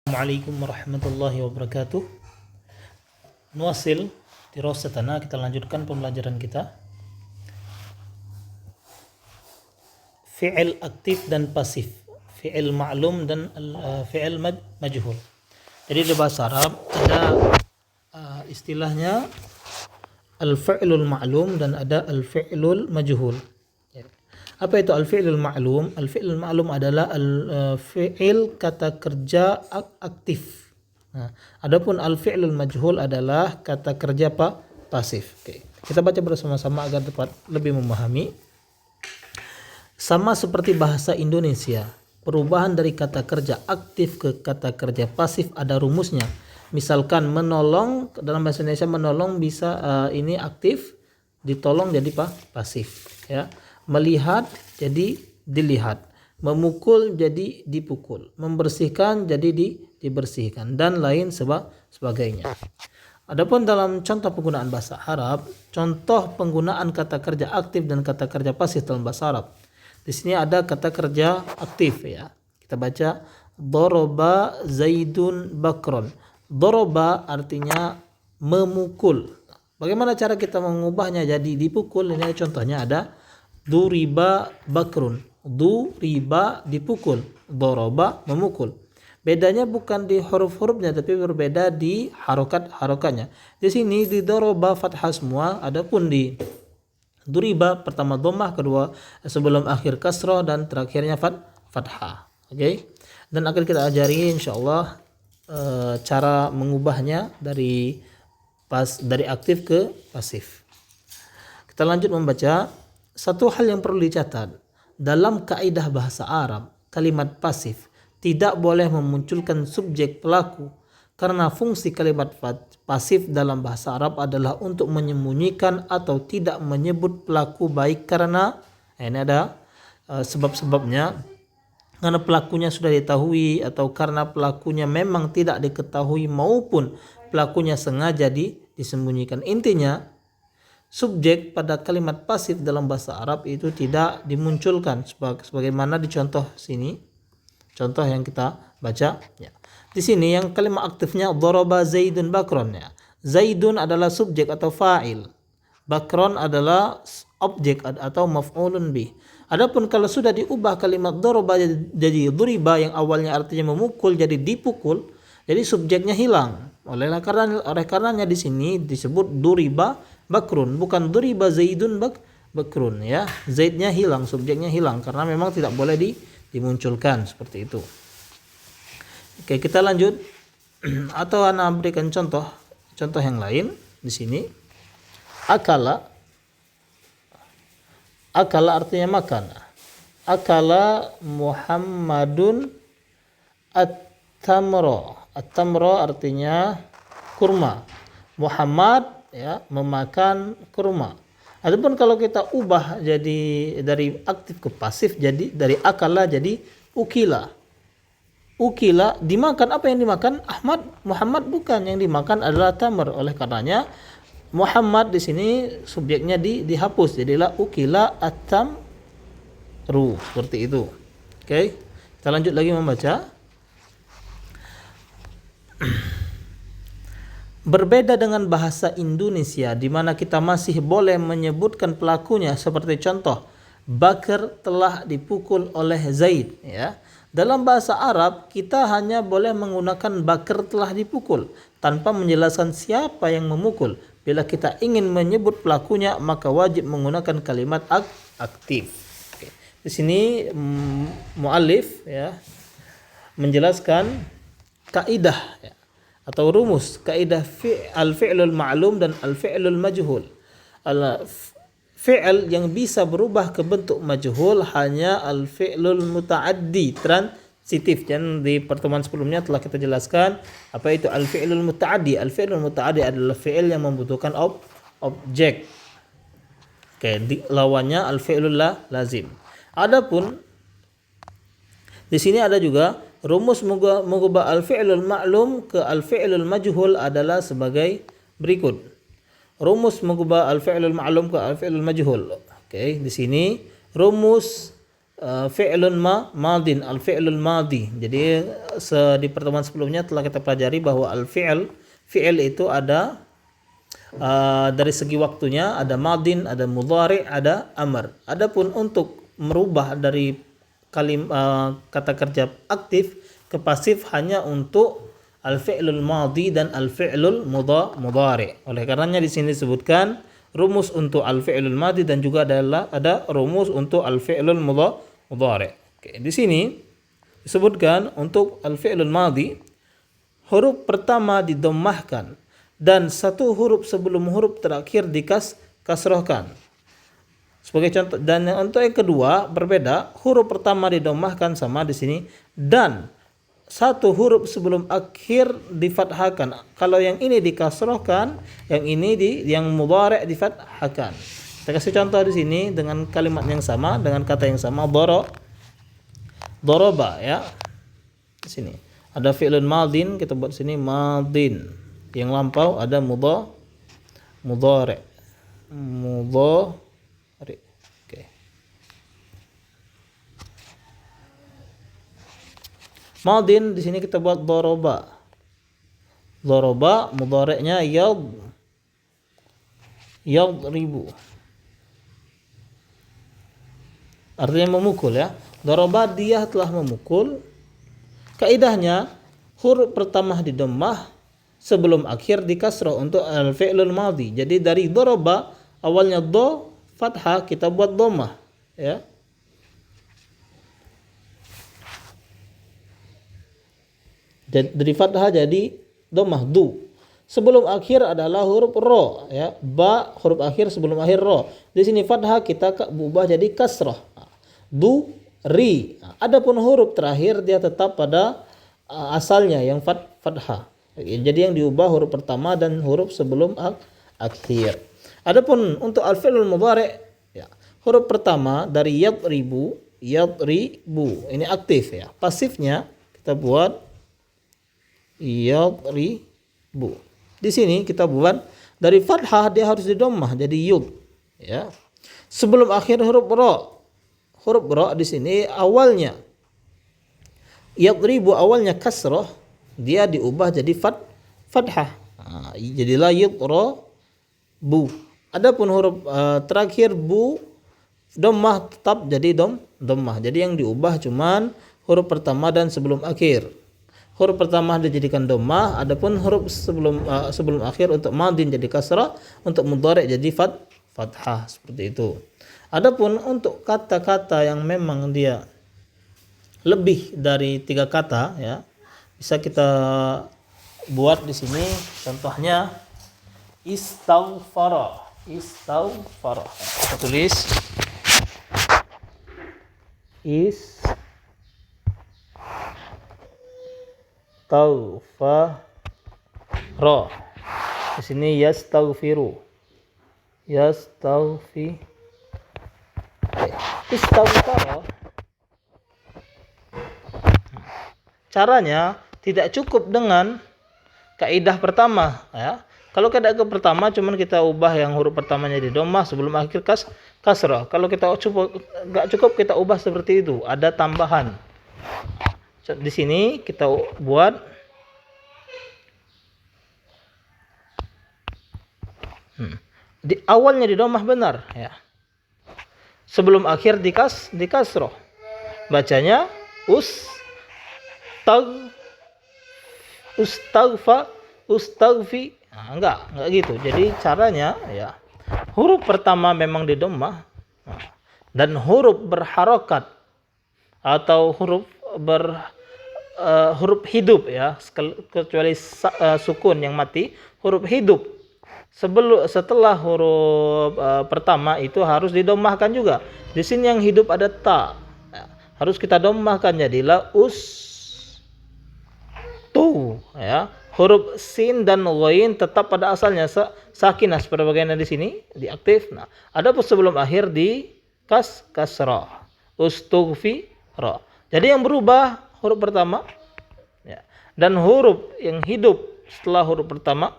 Assalamualaikum warahmatullahi wabarakatuh. Nuasil dirasatana, kita lanjutkan pembelajaran kita. Fi'il aktif dan pasif, fi'il ma'lum dan fi'il majhul. Jadi di bahasa Arab ada istilahnya al-fi'lul ma'lum dan ada al-fi'lul majhul. Apa itu al-fi'lul ma'lum? Al-fi'lul ma'lum adalah al-fi'il kata kerja aktif. Nah, adapun al-fi'lul majhul adalah kata kerja pasif. Oke. Kita baca bersama-sama agar dapat lebih memahami. Sama seperti bahasa Indonesia, perubahan dari kata kerja aktif ke kata kerja pasif ada rumusnya. Misalkan menolong, dalam bahasa Indonesia menolong bisa ini aktif, ditolong jadi pasif, ya. Melihat jadi dilihat, memukul jadi dipukul, membersihkan jadi dibersihkan, dan lain sebagainya. Adapun dalam contoh penggunaan bahasa Arab, contoh penggunaan kata kerja aktif dan kata kerja pasif dalam bahasa Arab. Di sini ada kata kerja aktif, ya. Kita baca doroba Zaidun bakron. Doroba artinya memukul. Bagaimana cara kita mengubahnya jadi dipukul? Ini contohnya ada duriba bakrun. Duriba dipukul, doroba memukul. Bedanya bukan di huruf-hurufnya tapi berbeda di harokat-harokatnya. Di sini di doroba fathah semua, adapun di duriba pertama dhammah, kedua sebelum akhir kasrah, dan terakhirnya fathah. Oke. Dan akan kita ajari insyaallah cara mengubahnya dari aktif ke pasif. Kita lanjut membaca. Satu hal yang perlu dicatat, dalam kaidah bahasa Arab, kalimat pasif tidak boleh memunculkan subjek pelaku karena fungsi kalimat pasif dalam bahasa Arab adalah untuk menyembunyikan atau tidak menyebut pelaku, baik karena ini ada sebab-sebabnya, karena pelakunya sudah diketahui atau karena pelakunya memang tidak diketahui maupun pelakunya sengaja disembunyikan. Intinya subjek pada kalimat pasif dalam bahasa Arab itu tidak dimunculkan sebagaimana di contoh sini, contoh yang kita baca, ya. Di sini yang kalimat aktifnya daraba Zaidun bakron, ya. Zaidun adalah subjek atau fa'il, bakron adalah objek atau maf'ulun bih. Adapun kalau sudah diubah kalimat daraba jadi duriba yang awalnya artinya memukul jadi dipukul, jadi subjeknya hilang. Oleh karenanya di sini disebut duriba bakrun, bukan duriba Zaidun bakrun, ya. Zaidnya hilang, subjeknya hilang karena memang tidak boleh dimunculkan seperti itu. Oke, kita lanjut atau ana berikan contoh yang lain di sini. Akala artinya makan. Akala Muhammadun at-tamra. At-tamra artinya kurma. Muhammad, ya, memakan kurma. Adapun kalau kita ubah jadi dari aktif ke pasif, jadi dari akala jadi ukila. Ukila dimakan. Apa yang dimakan? Muhammad bukan, yang dimakan adalah tamr. Oleh karenanya Muhammad di sini subjeknya dihapus, jadilah ukila at-tamru, seperti itu. Oke. Kita lanjut lagi membaca. Berbeda dengan bahasa Indonesia di mana kita masih boleh menyebutkan pelakunya, seperti contoh Bakar telah dipukul oleh Zaid, ya. Dalam bahasa Arab kita hanya boleh menggunakan Bakar telah dipukul tanpa menjelaskan siapa yang memukul. Bila kita ingin menyebut pelakunya maka wajib menggunakan kalimat aktif. Oke. Di sini muallif, ya, menjelaskan kaidah, ya, atau rumus kaidah al-fi'lul ma'lum dan al-fi'lul majhul. Fi'il yang bisa berubah ke bentuk majhul hanya al-fi'lul muta'addi, transitif. Dan di pertemuan sebelumnya telah kita jelaskan apa itu al-fi'lul muta'addi. Al-fi'lul muta'addi adalah fi'il yang membutuhkan objek. Oke, lawannya al-fi'lul lazim. Adapun di sini ada juga rumus mengubah al-fi'lul ma'lum ke al-fi'lul majhul adalah sebagai berikut. Rumus mengubah al-fi'lul ma'lum ke al-fi'lul majhul. Oke, di sini rumus fi'lun madin, al-fi'lul madi. Jadi di pertemuan sebelumnya telah kita pelajari bahwa fi'il itu ada dari segi waktunya ada madin, ada mudhari, ada amr. Adapun untuk merubah dari kata kerja aktif ke pasif hanya untuk al-fi'lul madi dan al-fi'lul mudhari. Oleh karenanya di sini disebutkan rumus untuk al-fi'lul madi dan juga ada rumus untuk al-fi'lul mudhari. Oke, di sini disebutkan untuk al-fi'lul madi huruf pertama didommahkan dan satu huruf sebelum huruf terakhir kasrohkan. Sebagai contoh, dan untuk yang kedua berbeda, huruf pertama didommahkan sama di sini dan satu huruf sebelum akhir difathahkan. Kalau yang ini dikasrohkan, yang mudhari' difathahkan. Kita kasih contoh di sini dengan kalimat yang sama, dengan kata yang sama, doroba ya. Di sini ada fi'lun madin, kita buat sini madin. Yang lampau ada mudhari'. Oke. Madin di sini kita buat doroba. Doroba mudhari'nya yadribu. Artinya memukul ya. Doroba dia telah memukul. Kaidahnya huruf pertama didommah sebelum akhir dikasroh untuk al-fi'lul madhi. Jadi dari doroba awalnya do fathah kita buat dhammah ya. Dari fathah jadi dhammah du. Sebelum akhir adalah huruf ro ya. Ba huruf akhir sebelum akhir ro. Di sini fathah kita ubah jadi kasrah. Du ri. Adapun huruf terakhir dia tetap pada asalnya yang fathah. Jadi yang diubah huruf pertama dan huruf sebelum akhir. Adapun untuk al-fi'lul mudhari' ya, huruf pertama dari yadribu. Ini aktif ya. Pasifnya kita buat yadribu. Di sini kita buat dari fathah dia harus didommah jadi yud ya. Sebelum akhir huruf ro. Huruf ro di sini awalnya yadribu awalnya kasrah, dia diubah jadi fathah. Jadilah yadrabu. Adapun huruf terakhir bu dhammah tetap jadi dhammah. Jadi yang diubah cuman huruf pertama dan sebelum akhir. Huruf pertama dijadikan dhammah, adapun huruf sebelum akhir untuk madin jadi kasrah, untuk mudhari' jadi fathah seperti itu. Adapun untuk kata-kata yang memang dia lebih dari 3 kata ya, bisa kita buat di sini contohnya istaghfara. Kita tulis istaghfara. Di sini yastaghfiru. Istaghfara. Caranya tidak cukup dengan kaidah pertama ya. Kalau kaidah pertama cuman kita ubah yang huruf pertamanya di dhammah sebelum akhir kasrah. Kalau kita enggak cukup kita ubah seperti itu, ada tambahan. Di sini kita buat di awalnya di dhammah benar ya. Sebelum akhir di kasrah. Bacanya ustaghfi. Enggak gitu. Jadi caranya ya, huruf pertama memang di dhammah dan huruf berharokat atau huruf hidup ya, kecuali sukun yang mati, huruf hidup setelah huruf pertama itu harus didommahkan juga. Di sini yang hidup ada ta. Harus kita dommahkan jadilah tu ya. Huruf sin dan ghain tetap pada asalnya sakinah seperti bagian di sini diaktif. Nah, adapun sebelum akhir di kasrah. Ustughfira. Jadi yang berubah huruf pertama ya, dan huruf yang hidup setelah huruf pertama.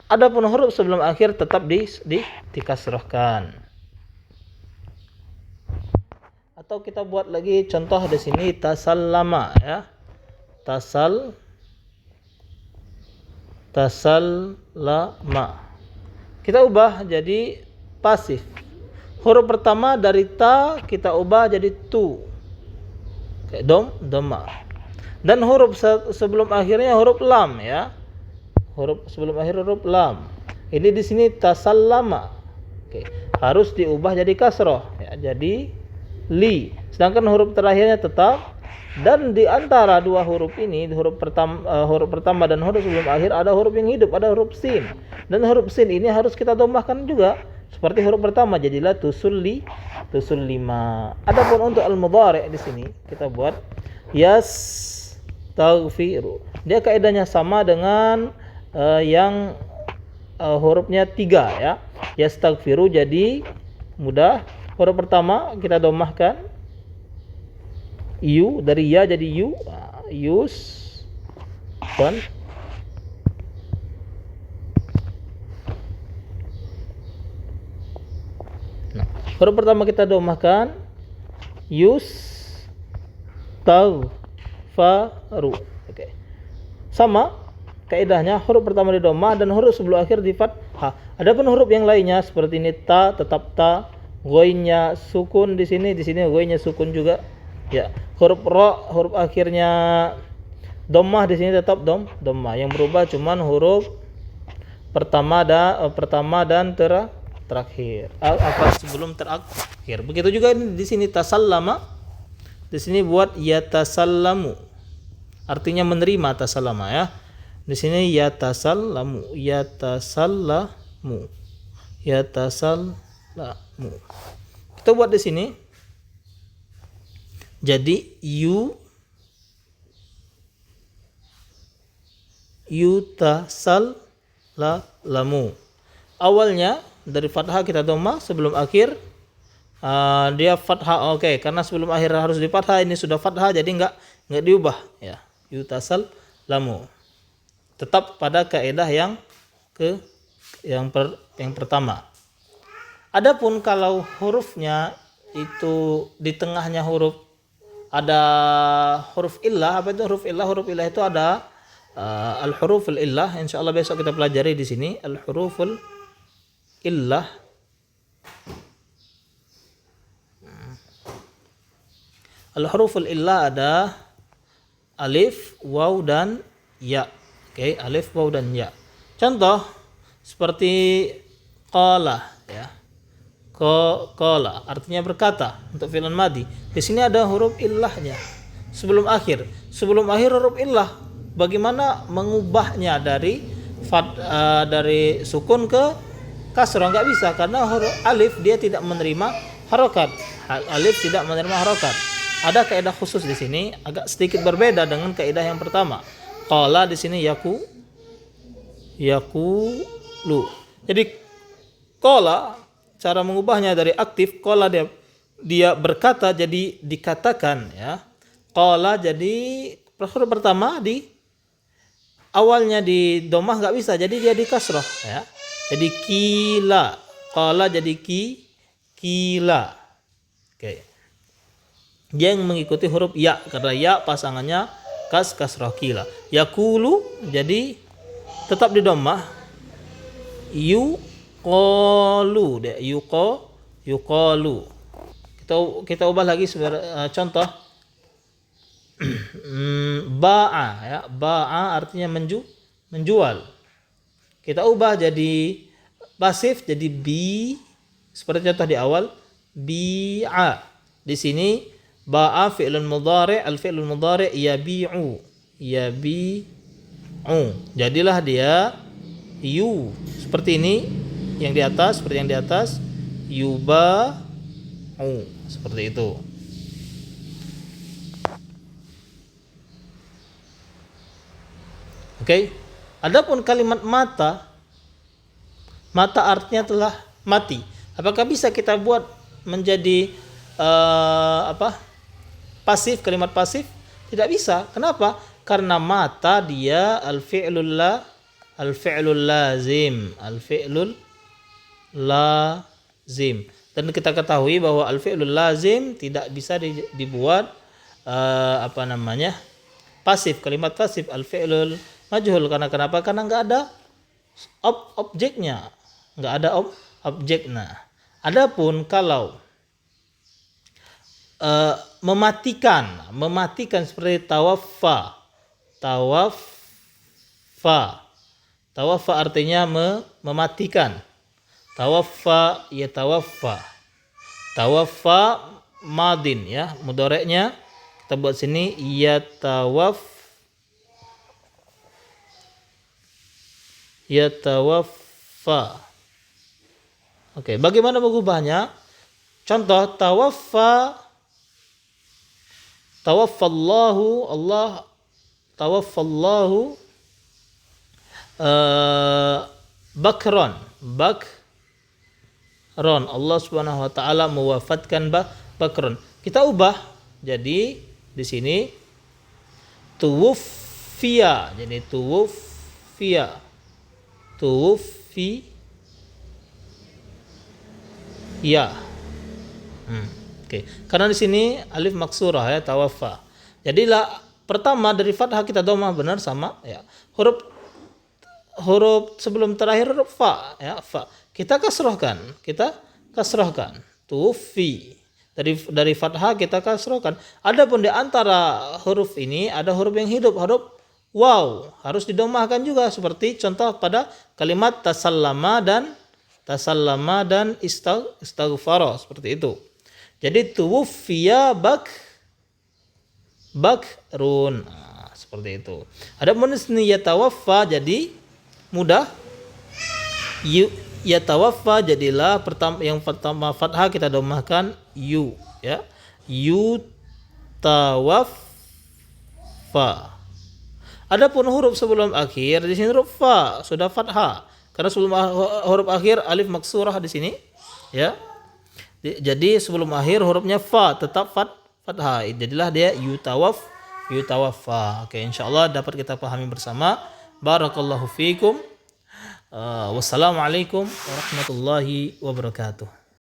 Adapun huruf sebelum akhir tetap dikasrahkan. Atau kita buat lagi contoh di sini tasallama ya. Tasallama. Kita ubah jadi pasif. Huruf pertama dari ta kita ubah jadi tu. Kayak doma. Dan huruf sebelum akhirnya huruf lam ya. Huruf sebelum akhir huruf lam. Ini di sini tasallama. Oke, harus diubah jadi kasroh ya, jadi li. Sedangkan huruf terakhirnya tetap, dan di antara dua huruf ini, huruf pertama dan huruf sebelum akhir ada huruf yang hidup, ada huruf sin. Dan huruf sin ini harus kita dommahkan juga seperti huruf pertama, jadilah tusullima. Adapun untuk al-mudhari' di sini kita buat yastaghfiru. Dia kaidahnya sama dengan yang hurufnya 3 ya. Yastaghfiru jadi mudah. Huruf pertama kita dommahkan yu, dari ya jadi yu, yus dan huruf pertama kita dommahkan yus faru. Oke. Sama kaidahnya, huruf pertama di dhammah dan huruf sebelum akhir di fathah. Adapun huruf yang lainnya seperti ini ta tetap ta, ghainnya sukun di sini ghainnya sukun juga. Ya, huruf ra huruf akhirnya dhammah di sini tetap dhammah. Yang berubah cuman huruf pertama dan terakhir. Sebelum terakhir. Begitu juga di sini tasallama. Di sini buat yatasallamu. Artinya menerima tasallama ya. Di sini yatasallamu. Kita buat di sini. Jadi yutasallamu. Awalnya dari fathah kita dhammah, sebelum akhir dia fathah. Oke, karena sebelum akhir harus di fathah, ini sudah fathah jadi enggak diubah ya. Yutasallamu. Tetap pada kaidah yang pertama. Adapun kalau hurufnya itu di tengahnya huruf ada huruf illah. Apa itu huruf illah? Huruf illah itu ada al-huruful illah. Insyaallah besok kita pelajari di sini al-huruful illah. Al-huruful illah ada alif, waw dan ya. Oke, alif, waw dan ya. Contoh seperti qala ya. Qala artinya berkata untuk fi'il madhi. Di sini ada huruf illahnya sebelum akhir. Sebelum akhir huruf illah. Bagaimana mengubahnya dari sukun ke kasrah? Enggak bisa karena huruf alif dia tidak menerima harokat. Alif tidak menerima harokat. Ada kaidah khusus di sini, agak sedikit berbeda dengan kaidah yang pertama. Qala di sini yakulu. Jadi qala cara mengubahnya dari aktif, qala dia berkata jadi dikatakan ya. Qala jadi huruf pertama di awalnya di dhammah enggak bisa, jadi dia di kasrah ya. Jadi kila. Qala jadi kila. Oke. Dia yang mengikuti huruf ya karena ya pasangannya kasrah kila. Yakulu jadi tetap di dhammah. Yuqalu deh, yuqalu. Kita ubah lagi contoh. Ba'a ya. Ba'a artinya menjual. Kita ubah jadi pasif jadi bi, seperti contoh di awal bi'a. Di sini ba'a fi'lun mudhari', al-fi'lul mudhari' yabi'u. Jadilah dia yu seperti ini yang di atas, seperti yang di atas yuba'u, seperti itu. Oke. Adapun kalimat mata artinya telah mati. Apakah bisa kita buat menjadi pasif, kalimat pasif? Tidak bisa. Kenapa? Karena mata dia al-fi'lul lazim. Dan kita ketahui bahwa al-fi'lul lazim tidak bisa dibuat pasif, kalimat pasif al-fi'lul majhul. Karena kenapa? Karena nggak ada objeknya, nggak ada objeknya. Adapun kalau mematikan seperti tawaffa artinya mematikan. Tawaffa madin, ya, mudhari'nya kita buat sini yatawaffa. Oke, bagaimana mengubahnya? Contoh tawaffallahu bakron. Allah Subhanahu wa taala mewafatkan bakron. Kita ubah jadi di sini tuwfiya. Jadi tuwfiya. Oke. Karena di sini alif maksurah, ya, tawaffa. Jadilah pertama dari fathah kita dhammah, benar sama, ya. Huruf sebelum terakhir huruf fa, ya, fa. Kita kasrohkan. Tufi. Dari fathah kita kasrohkan. Adapun di antara huruf ini ada huruf yang hidup, huruf waw, harus didomahkan juga, seperti contoh pada kalimat tasallama dan istaghfara, seperti itu. Jadi tuwfiya bakrun. Seperti itu. Ada munisni yatawaffa, jadi mudah. Yatawaffa jadilah yang pertama fathah kita domahkan yu, ya. Yu tawaffa. Adapun huruf sebelum akhir di sini huruf fa sudah fathah. Karena sebelum huruf akhir alif maksurah di sini, ya. Jadi sebelum akhir hurufnya fa tetap fathah. Jadilah dia yutawaffa. Oke, insyaallah dapat kita pahami bersama. Barakallahu fiikum. Wassalamualaikum warahmatullahi wabarakatuh.